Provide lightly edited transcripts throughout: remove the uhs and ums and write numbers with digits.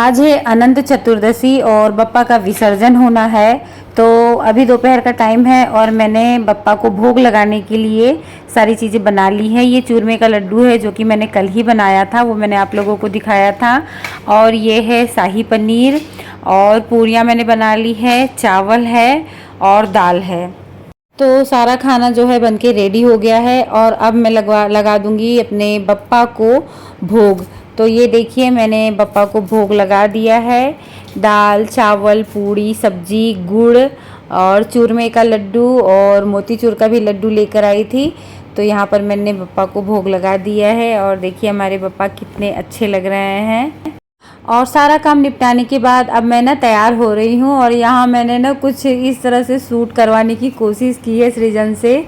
आज है अनंत चतुर्दशी और बप्पा का विसर्जन होना है। तो अभी दोपहर का टाइम है और मैंने बप्पा को भोग लगाने के लिए सारी चीज़ें बना ली हैं। ये चूरमे का लड्डू है जो कि मैंने कल ही बनाया था, वो मैंने आप लोगों को दिखाया था। और ये है शाही पनीर और पूरियाँ मैंने बना ली है, चावल है और दाल है। तो सारा खाना जो है बनके रेडी हो गया है और अब मैं लगा दूंगी अपने बप्पा को भोग। तो ये देखिए मैंने बप्पा को भोग लगा दिया है। दाल, चावल, पूड़ी, सब्जी, गुड़ और चूरमे का लड्डू और मोतीचूर का भी लड्डू लेकर आई थी। तो यहाँ पर मैंने बप्पा को भोग लगा दिया है और देखिए हमारे बप्पा कितने अच्छे लग रहे हैं। और सारा काम निपटाने के बाद अब मैं ना तैयार हो रही हूँ और यहाँ मैंने ना कुछ इस तरह से शूट करवाने की कोशिश की है सृजन से,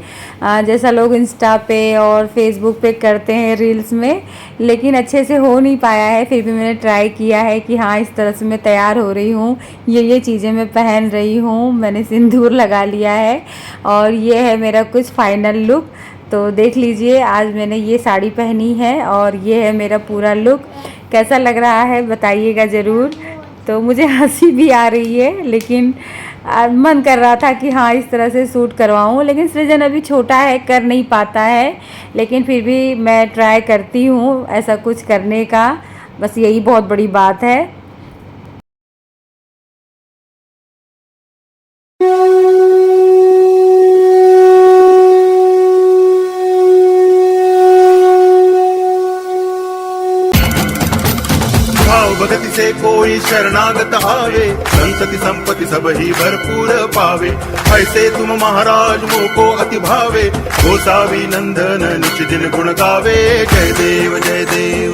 जैसा लोग इंस्टा पे और फेसबुक पे करते हैं रील्स में, लेकिन अच्छे से हो नहीं पाया है। फिर भी मैंने ट्राई किया है कि हाँ इस तरह से मैं तैयार हो रही हूँ, ये चीज़ें मैं पहन रही हूँ, मैंने सिंदूर लगा लिया है और ये है मेरा कुछ फाइनल लुक। तो देख लीजिए आज मैंने ये साड़ी पहनी है और ये है मेरा पूरा लुक। कैसा लग रहा है बताइएगा ज़रूर। तो मुझे हंसी भी आ रही है, लेकिन मन कर रहा था कि हाँ इस तरह से शूट करवाऊँ, लेकिन सृजन अभी छोटा है, कर नहीं पाता है, लेकिन फिर भी मैं ट्राई करती हूँ ऐसा कुछ करने का। बस यही बहुत बड़ी बात है। भगति से कोई शरणागत आवे, संतति संपत्ति सब ही भरपूर पावे। ऐसे तुम महाराज मोको अति भावे, गोसावी नंदन निच दिन गुण गावे। जय देव जय देव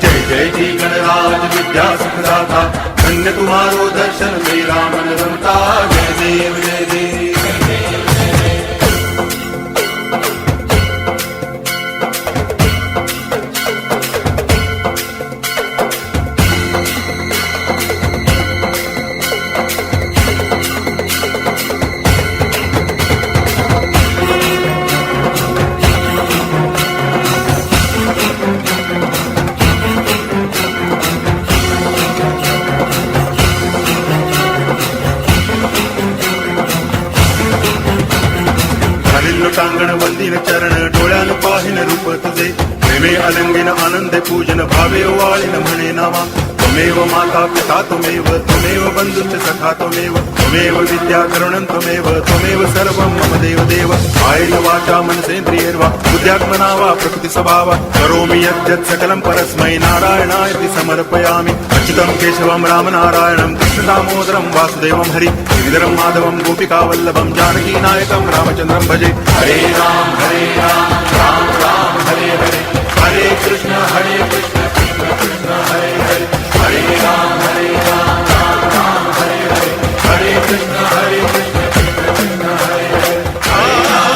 जय जय जी गणराज विद्या सुखदाता, धन्य तुम्हारो दर्शन मेरा मन रमता। जय देव जय देव टांगण वंदिन चरण डोळ्यान पाहिन रूप तुझे, प्रेमे अलंगिन आनंद पूजन भावे वाळिन म्हणे नामा। त्वमेव माता पिता त्वमेव, त्वमेव बंधुश्च सखा त्वमेव, त्वमेव विद्या करुणं त्वमेव, त्वमेव सर्वं मम देव देव। कायेन वाचा मनसेन्द्रियैर्वा बुद्ध्यात्मना वा प्रकृति स्वभावा, करोमि यद्यत् सकलं परस्मै नारायणायति समर्पयामि। अच्युतं केशवं रामनारायणं कृष्ण दामोदरं वासुदेवं हरि, गिरिधरं माधवं गोपिकावल्लभं जानकी नायकं रामचन्द्रं भजे। हरे राम राम राम हरे हरे, हरे कृष्ण कृष्ण कृष्ण हरे हरे, हरे राम राम राम हरे हरे, हरे कृष्ण कृष्ण कृष्ण हरे हरे, हरे राम हरे हरे, हरे कृष्ण कृष्ण हरे हरे, हरे राम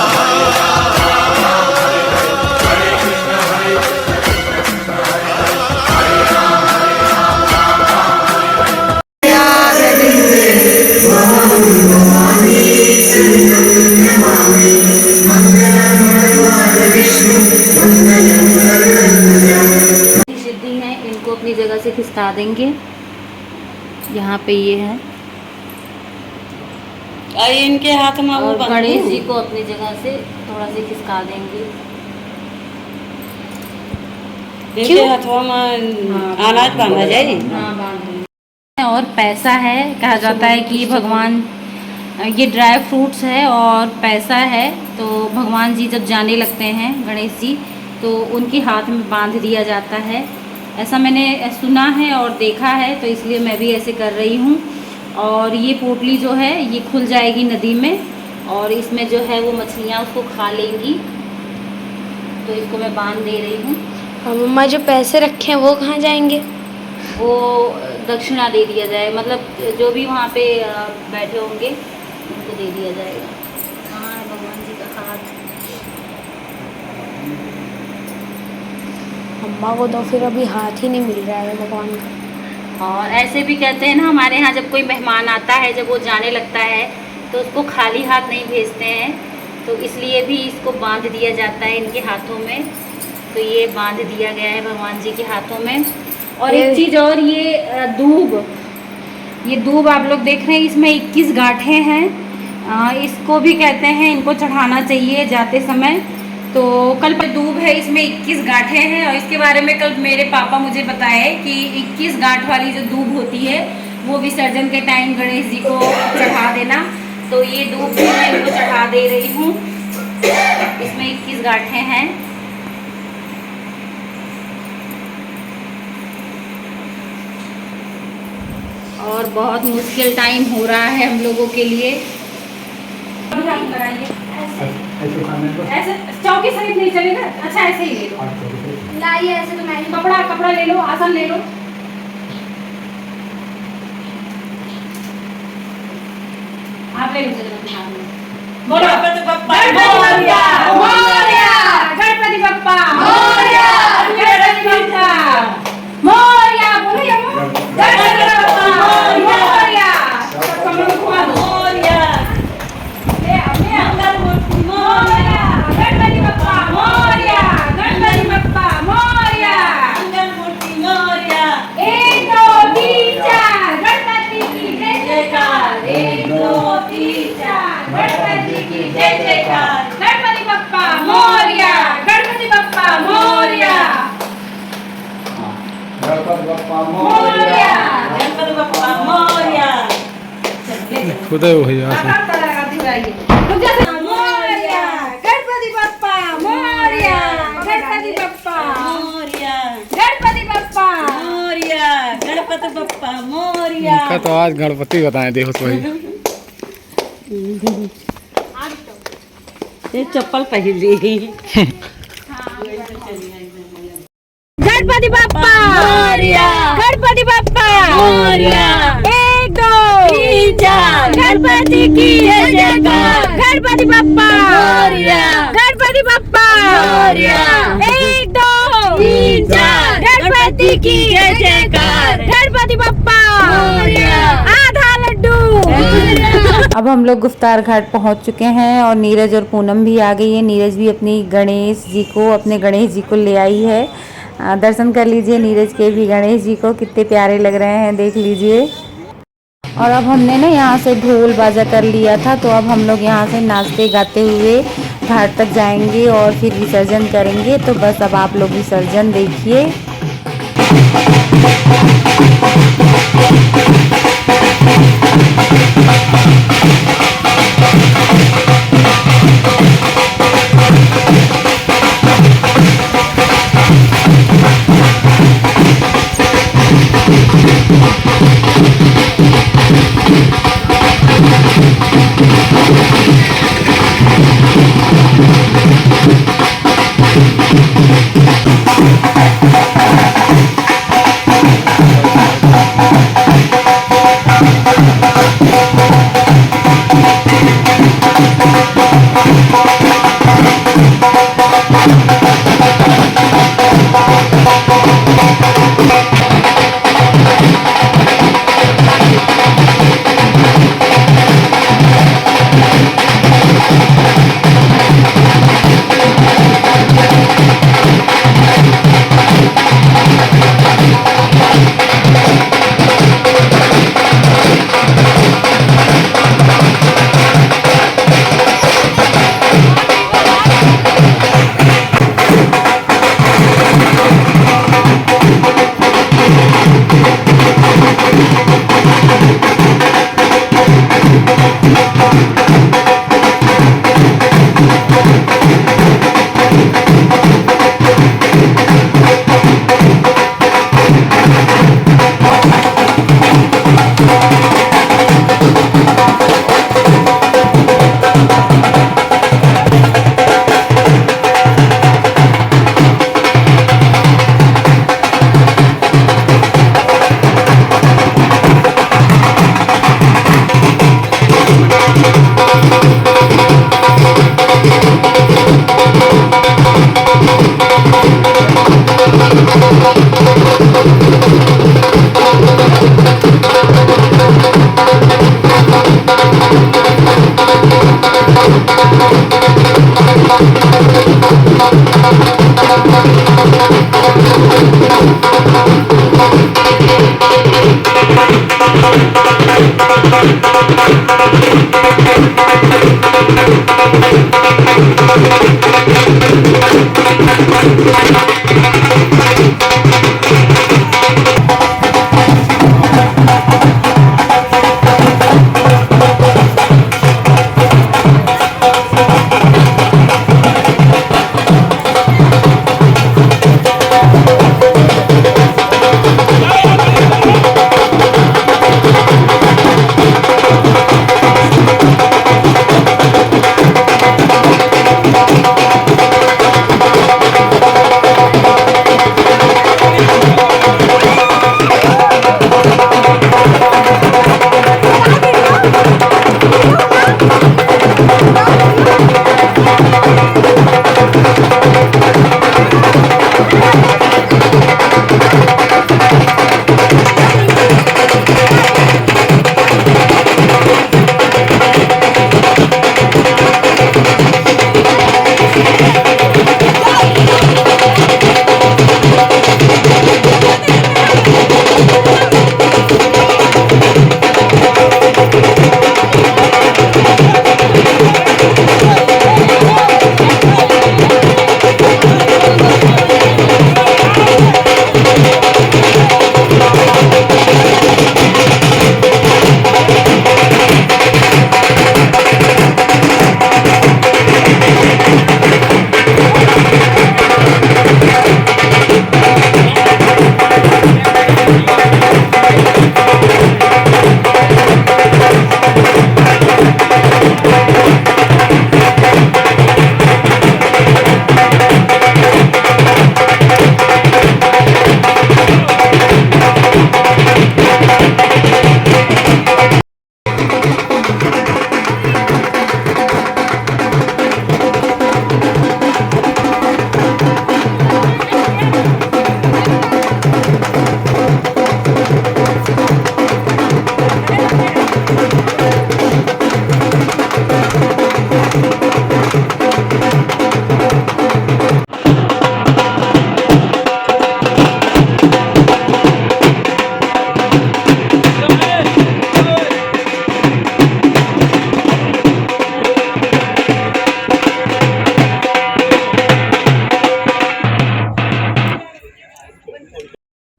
राम सिद्धि है, इनको अपनी जगह से खिसका देंगे। यहाँ पे ये है और इनके हाथ में वो और गणेश जी को अपनी जगह से थोड़ा से खिसका देंगे। इनके हाथों में अनाज बांधा जाए। हाँ बांध। और पैसा है, कहा जाता है कि भगवान, ये ड्राई फ्रूट्स है और पैसा है। तो भगवान जी जब जाने लगते हैं गणेश जी, तो उनके हाथ में बांध दिया जाता है। ऐसा मैंने सुना है और देखा है, तो इसलिए मैं भी ऐसे कर रही हूँ। और ये पोटली जो है ये खुल जाएगी नदी में और इसमें जो है वो मछलियाँ उसको खा लेंगी। तो इसको मैं बांध दे रही हूँ। और मम्मा जो पैसे रखे हैं वो कहाँ जाएंगे? वो दक्षिणा दे दिया जाए, मतलब जो भी वहाँ पे बैठे होंगे उनको दे दिया जाएगा। कहाँ है भगवान जी का हाथ? मम्मा को तो फिर अभी हाथ ही नहीं मिल रहा है भगवान का। और ऐसे भी कहते हैं ना हमारे यहाँ, जब कोई मेहमान आता है, जब वो जाने लगता है तो उसको खाली हाथ नहीं भेजते हैं, तो इसलिए भी इसको बांध दिया जाता है इनके हाथों में। तो ये बांध दिया गया है भगवान जी के हाथों में। और एक चीज और, ये दूब आप लोग देख रहे हैं, इसमें 21 गांठें हैं। इसको भी कहते हैं, इनको चढ़ाना चाहिए जाते समय। तो कल पर दूब है, इसमें 21 गांठें हैं और इसके बारे में कल मेरे पापा मुझे बताए कि 21 गांठ वाली जो दूब होती है वो विसर्जन के टाइम गणेश जी को चढ़ा देना। तो ये दूब भी मैं इनको चढ़ा दे रही हूँ। इसमें 21 गांठें हैं। और बहुत मुश्किल टाइम हो रहा है हम लोगों के लिए। ऐसे चौकी सहित नहीं चलेगा। अच्छा ऐसे ही ले लो, लाइए ऐसे तो मैं कपड़ा ले लो, आसन ले लो। आप ले लो, बोलो गणपति बप्पा मोरया, मोरया, गणपति बप्पा मोरया, गणपति बप्पा मोरया, बोलिए गणपति बप्पा मोरया, कमल खुआ दो मोरया, मंगल मूर्ति मोरया, गणपति बप्पा मोरया, गणपति बप्पा मोरया, मंगल मूर्ति मोरया। 1 2 3 4 गणपति की जय जयकार। 1 2 3 4 गणपति की जय जयकार। गणपति बप्पा मोरया, गणपति बप्पा मोरया, गणपति बप्पा मोरया, गणपति बप्पा मोरया। खुद ही वही मोरया, गणपति बप्पा मोरया, गणपति बप्पा मोरया, गणपति बप्पा मोरया, गणपति बप्पा मोरया। का तो आज गणपति बताए देखो तो वही ये चप्पल पहन ली। गणपति बप्पा मोरया, गणपति बप्पा मोरया। 1 2 3 4 गणपति की जय जयकार। गणपति बप्पा मोरया, गणपति बप्पा मोरया। 1 2 3 4 गणपति की जय जयकार। गणपति बप्पा मोरया। आधा लड्डू। अब हम लोग गुफ्तार घाट पहुंच चुके हैं और नीरज और पूनम भी आ गई है। नीरज भी अपने गणेश जी को ले आई है। दर्शन कर लीजिए नीरज के भी गणेश जी को, कितने प्यारे लग रहे हैं, देख लीजिए। और अब हमने ना यहाँ से ढोल बाजा कर लिया था, तो अब हम लोग यहाँ से नाचते गाते हुए घाट तक जाएंगे और फिर विसर्जन करेंगे। तो बस अब आप लोग विसर्जन देखिए।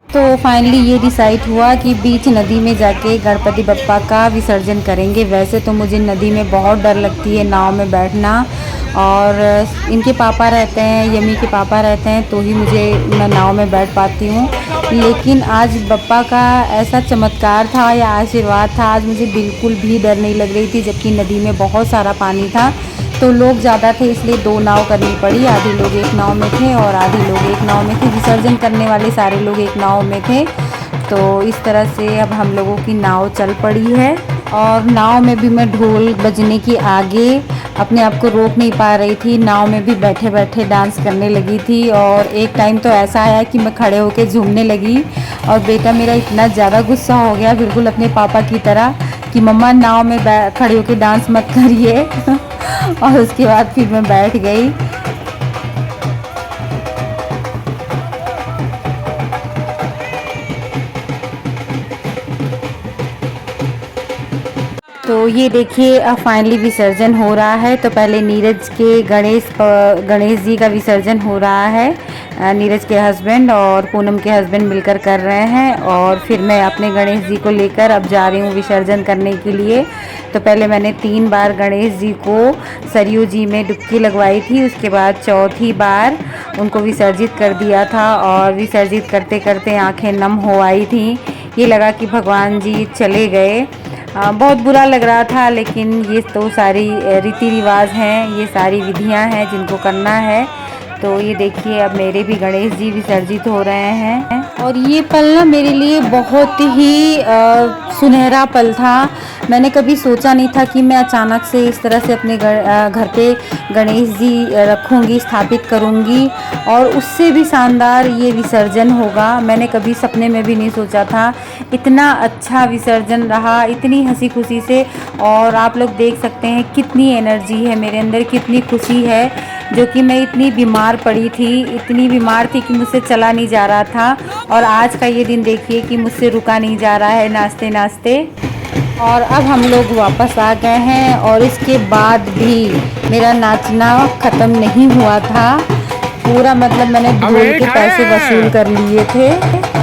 तो फाइनली ये डिसाइड हुआ कि बीच नदी में जाके गणपति बप्पा का विसर्जन करेंगे। वैसे तो मुझे नदी में बहुत डर लगती है नाव में बैठना, और इनके पापा रहते हैं, यमी के पापा रहते हैं, तो ही मैं नाव में बैठ पाती हूँ। लेकिन आज बप्पा का ऐसा चमत्कार था या आशीर्वाद था, आज मुझे बिल्कुल भी डर नहीं लग रही थी, जबकि नदी में बहुत सारा पानी था। तो लोग ज़्यादा थे इसलिए 2 नाव करनी पड़ी, आधे लोग एक नाव में थे और आधे लोग एक नाव में थे। विसर्जन करने वाले सारे लोग एक नाव में थे। तो इस तरह से अब हम लोगों की नाव चल पड़ी है, और नाव में भी मैं ढोल बजने के आगे अपने आप को रोक नहीं पा रही थी। नाव में भी बैठे बैठे डांस करने लगी थी, और एक टाइम तो ऐसा आया कि मैं खड़े होकर झूमने लगी, और बेटा मेरा इतना ज़्यादा गुस्सा हो गया बिल्कुल अपने पापा की तरह कि मम्मा नाव में खड़े होकर डांस मत करिए। और उसके बाद फिर मैं बैठ गई। तो ये देखिए अब फाइनली विसर्जन हो रहा है। तो पहले नीरज के गणेश जी का विसर्जन हो रहा है। नीरज के हस्बैंड और पूनम के हस्बैंड मिलकर कर रहे हैं, और फिर मैं अपने गणेश जी को लेकर अब जा रही हूँ विसर्जन करने के लिए। तो पहले मैंने 3 बार गणेश जी को सरयू जी में डुबकी लगवाई थी, उसके बाद चौथी बार उनको विसर्जित कर दिया था, और विसर्जित करते करते आंखें नम हो आई थी। ये लगा कि भगवान जी चले गए। बहुत बुरा लग रहा था, लेकिन ये तो सारी रीति रिवाज हैं, ये सारी विधियां हैं जिनको करना है। तो ये देखिए अब मेरे भी गणेश जी विसर्जित हो रहे हैं, और ये पल ना मेरे लिए बहुत ही सुनहरा पल था। मैंने कभी सोचा नहीं था कि मैं अचानक से इस तरह से अपने घर पे गणेश जी रखूँगी, स्थापित करूँगी, और उससे भी शानदार ये विसर्जन होगा। मैंने कभी सपने में भी नहीं सोचा था। इतना अच्छा विसर्जन रहा, इतनी हंसी खुशी से, और आप लोग देख सकते हैं कितनी एनर्जी है मेरे अंदर, कितनी खुशी है, जो कि मैं इतनी बीमार पड़ी थी, इतनी बीमार थी कि मुझसे चला नहीं जा रहा था, और आज का ये दिन देखिए कि मुझसे रुका नहीं जा रहा है नाचते नाचते। और अब हम लोग वापस आ गए हैं और इसके बाद भी मेरा नाचना ख़त्म नहीं हुआ था। पूरा मतलब मैंने ढोल के पैसे वसूल कर लिए थे।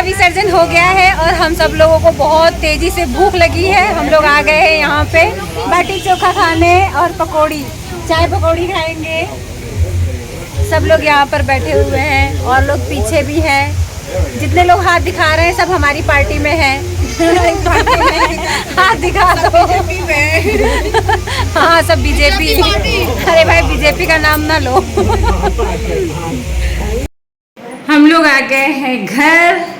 विसर्जन हो गया है और हम सब लोगों को बहुत तेजी से भूख लगी है। हम लोग आ गए हैं यहाँ पे बाटी चोखा खाने और पकौड़ी, चाय पकौड़ी खाएंगे। सब लोग यहाँ पर बैठे हुए हैं और लोग पीछे भी हैं। जितने लोग हाथ दिखा रहे हैं सब हमारी पार्टी में हैं। हाथ दिखा दो। हाँ सब बीजेपी। अरे भाई बीजेपी का नाम ना लो। हम लोग आ गए हैं घर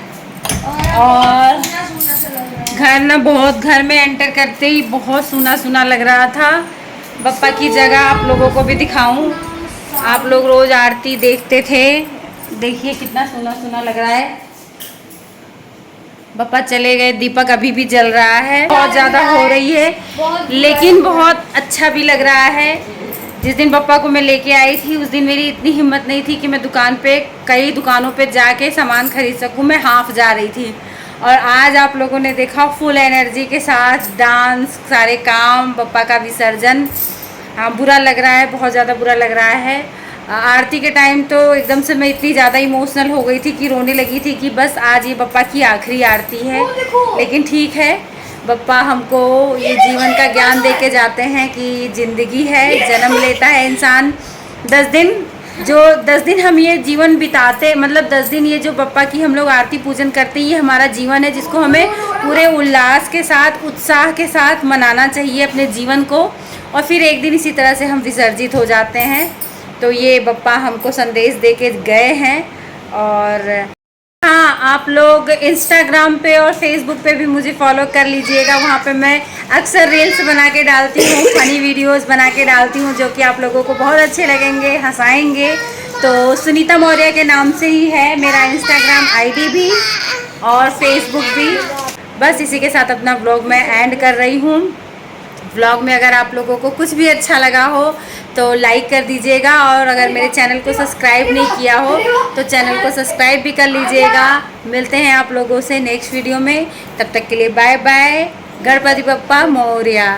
और घर ना बहुत, घर में एंटर करते ही बहुत सूना सूना लग रहा था। बप्पा की जगह आप लोगों को भी दिखाऊं। आप लोग रोज आरती देखते थे, देखिए कितना सूना सूना लग रहा है। बप्पा चले गए, दीपक अभी भी जल रहा है, बहुत ज़्यादा हो रही है लेकिन बहुत अच्छा भी लग रहा है। जिस दिन पप्पा को मैं लेके आई थी उस दिन मेरी इतनी हिम्मत नहीं थी कि मैं दुकान पे, कई दुकानों पे जाके सामान खरीद सकूं। मैं हाफ जा रही थी और आज आप लोगों ने देखा फुल एनर्जी के साथ डांस, सारे काम, पप्पा का विसर्जन। हाँ बुरा लग रहा है, बहुत ज़्यादा बुरा लग रहा है। आरती के टाइम तो एकदम से मैं इतनी ज़्यादा इमोशनल हो गई थी कि रोने लगी थी कि बस आज ये पप्पा की आखिरी आरती है। लेकिन ठीक है, बप्पा हमको ये जीवन का ज्ञान दे के जाते हैं कि ज़िंदगी है, जन्म लेता है इंसान 10 दिन, जो 10 दिन हम ये जीवन बिताते, मतलब 10 दिन ये जो बप्पा की हम लोग आरती पूजन करते हैं, ये हमारा जीवन है जिसको हमें पूरे उल्लास के साथ, उत्साह के साथ मनाना चाहिए अपने जीवन को। और फिर एक दिन इसी तरह से हम विसर्जित हो जाते हैं। तो ये बप्पा हमको संदेश दे के गए हैं। और हाँ, आप लोग इंस्टाग्राम पे और फेसबुक पे भी मुझे फॉलो कर लीजिएगा। वहाँ पे मैं अक्सर रील्स बना के डालती हूँ, फनी वीडियोस बना के डालती हूँ जो कि आप लोगों को बहुत अच्छे लगेंगे, हंसाएंगे। तो सुनीता मौर्य के नाम से ही है मेरा इंस्टाग्राम आईडी भी और फेसबुक भी। बस इसी के साथ अपना व्लॉग मैं एंड कर रही हूँ। व्लॉग में अगर आप लोगों को कुछ भी अच्छा लगा हो तो लाइक कर दीजिएगा और अगर मेरे चैनल को सब्सक्राइब नहीं किया हो तो चैनल को सब्सक्राइब भी कर लीजिएगा। मिलते हैं आप लोगों से नेक्स्ट वीडियो में, तब तक के लिए बाय बाय। गणपति बप्पा मोरया।